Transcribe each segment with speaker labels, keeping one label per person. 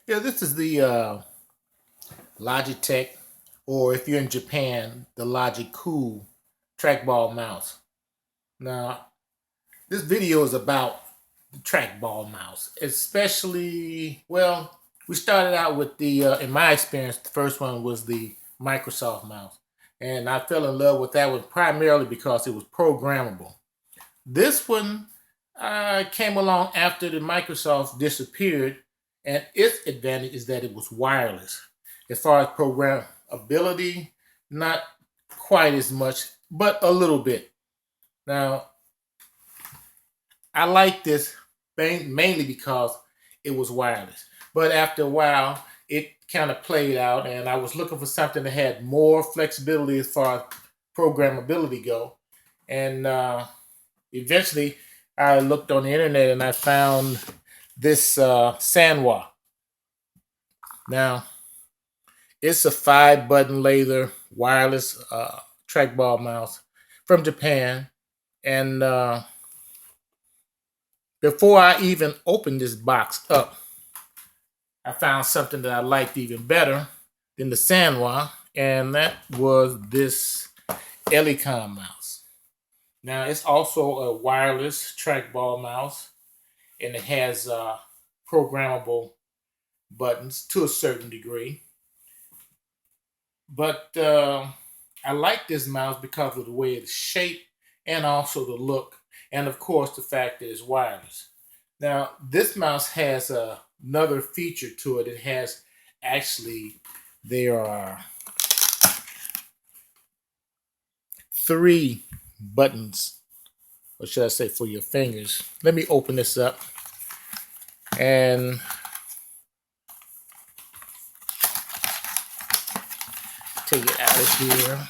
Speaker 1: Yeah, this is the Logitech, or if you're in Japan, the Logicool trackball mouse. Now, this video is about the trackball mouse, especially, well, we started out with the, in my experience, the first one was the Microsoft mouse. And I fell in love with that one primarily because it was programmable. This one came along after the Microsoft disappeared, and its advantage is that it was wireless. As far as programmability, not quite as much, but a little bit. Now, I like this mainly because it was wireless. But after a while, it kind of played out, and I was looking for something that had more flexibility as far as programmability go. And eventually, I looked on the internet and I found this Sanwa. Now, it's a 5-button laser wireless trackball mouse from Japan. And before I even opened this box up, I found something that I liked even better than the Sanwa, and that was this Elecom mouse. Now, it's also a wireless trackball mouse, and it has programmable buttons to a certain degree. But I like this mouse because of the way it's shaped and also the look, and of course the fact that it's wireless. Now, this mouse has another feature to it. It has actually, there are 3 buttons, or should I say for your fingers. Let me open this up and take it out of here.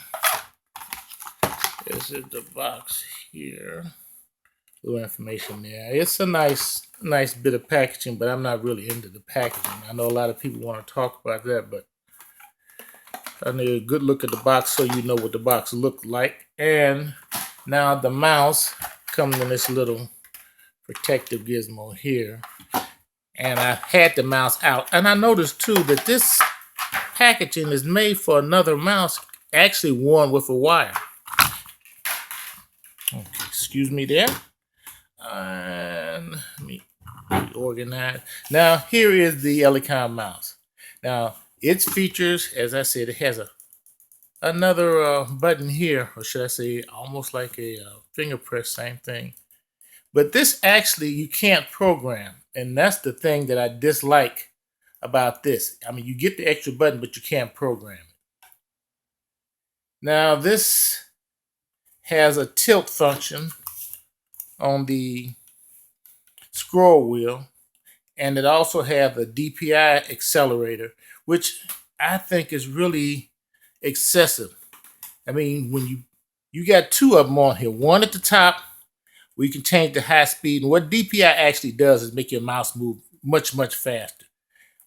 Speaker 1: This is the box here. A little information there. It's a nice bit of packaging, but I'm not really into the packaging. I know a lot of people want to talk about that, but I need a good look at the box so you know what the box looked like. And now the mouse comes in this little protective gizmo here. And I had the mouse out. And I noticed too that this packaging is made for another mouse, actually worn with a wire. Okay, excuse me there. And let me reorganize. Now, here is the Elecom mouse. Now, its features, as I said, it has another button here, or should I say, almost like a finger press, same thing. But this actually you can't program, and that's the thing that I dislike about this. I mean, you get the extra button, but you can't program it. Now, this has a tilt function on the scroll wheel, and it also has a DPI accelerator, which I think is really excessive. I mean, when you got 2 of them on here, one at the top where you can change the high speed, and what DPI actually does is make your mouse move much faster,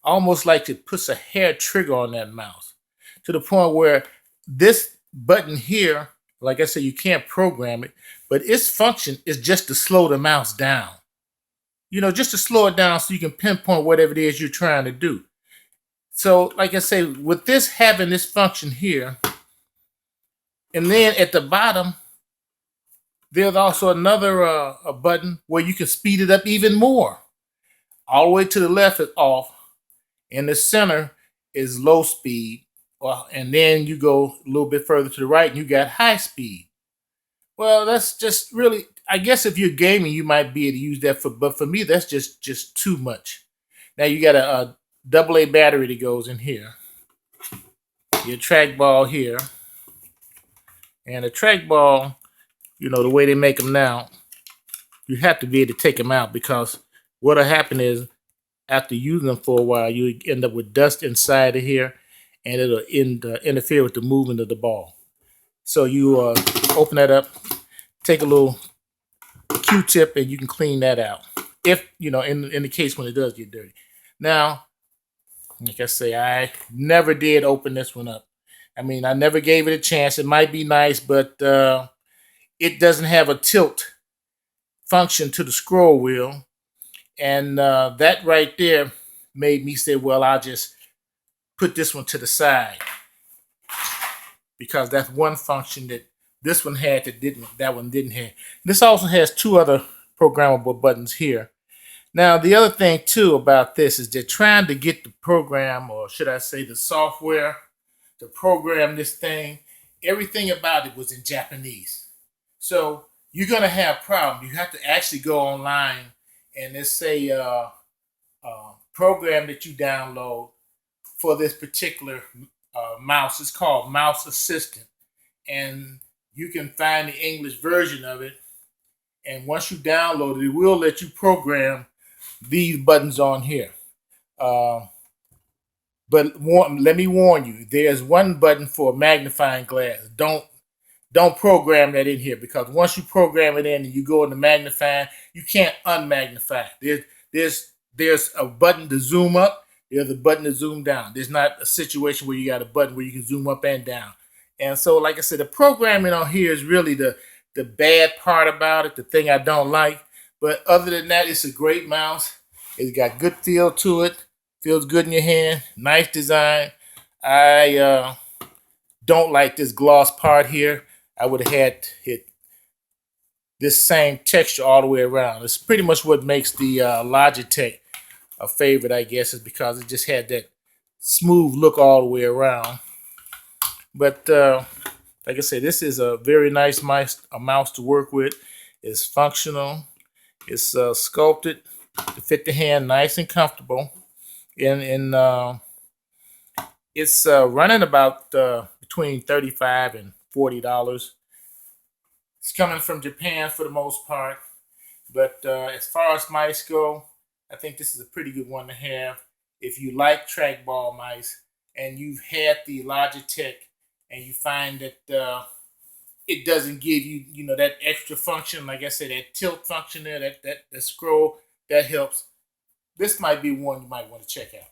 Speaker 1: almost like it puts a hair trigger on that mouse, to the point where this button here, like I said, you can't program it, but its function is just to slow the mouse down. You know, just to slow it down so you can pinpoint whatever it is you're trying to do. So, like I say, with this having this function here, and then at the bottom, there's also another a button where you can speed it up even more. All the way to the left is off, and the center is low speed. And then you go a little bit further to the right, and you got high speed. Well, that's just really, I guess if you're gaming, you might be able to use that but for me, that's just too much. Now you got a AA battery that goes in here, your trackball here, and a trackball, you know, the way they make them now, you have to be able to take them out, because what'll happen is after using them for a while, you end up with dust inside of here, and it'll interfere with the movement of the ball. So you open that up, take a little Q-tip, and you can clean that out. If, you know, in the case when it does get dirty. Now, like I say, I never did open this one up. I mean, I never gave it a chance. It might be nice, but it doesn't have a tilt function to the scroll wheel. And that right there made me say, well, I'll just put this one to the side because that's one function that this one had that one didn't have. This also has two other programmable buttons here. Now, the other thing too about this is they're trying to get the program, or should I say the software, to program this thing. Everything about it was in Japanese. So you're going to have problems. You have to actually go online and let's say program that you download for this particular mouse. It's called Mouse Assistant. And you can find the English version of it. And once you download it, it will let you program these buttons on here. But let me warn you, there's one button for a magnifying glass. Don't program that in here, because once you program it in and you go into magnifying, you can't unmagnify it. There's a button to zoom up. There's a button to zoom down. There's not a situation where you got a button where you can zoom up and down. And so, like I said, the programming on here is really the bad part about it, the thing I don't like. But other than that, it's a great mouse. It's got good feel to it. Feels good in your hand. Nice design. I don't like this gloss part here. I would have had it this same texture all the way around. It's pretty much what makes the Logitech a favorite, I guess, is because it just had that smooth look all the way around. But like I said, this is a very nice mouse to work with. It's functional. It's sculpted to fit the hand, nice and comfortable. And it's running about between $35 and $40. It's coming from Japan for the most part. But as far as mice go, I think this is a pretty good one to have. If you like trackball mice and you've had the Logitech and you find that it doesn't give you, that extra function, like I said, that tilt function there, that scroll, that helps. This might be one you might want to check out.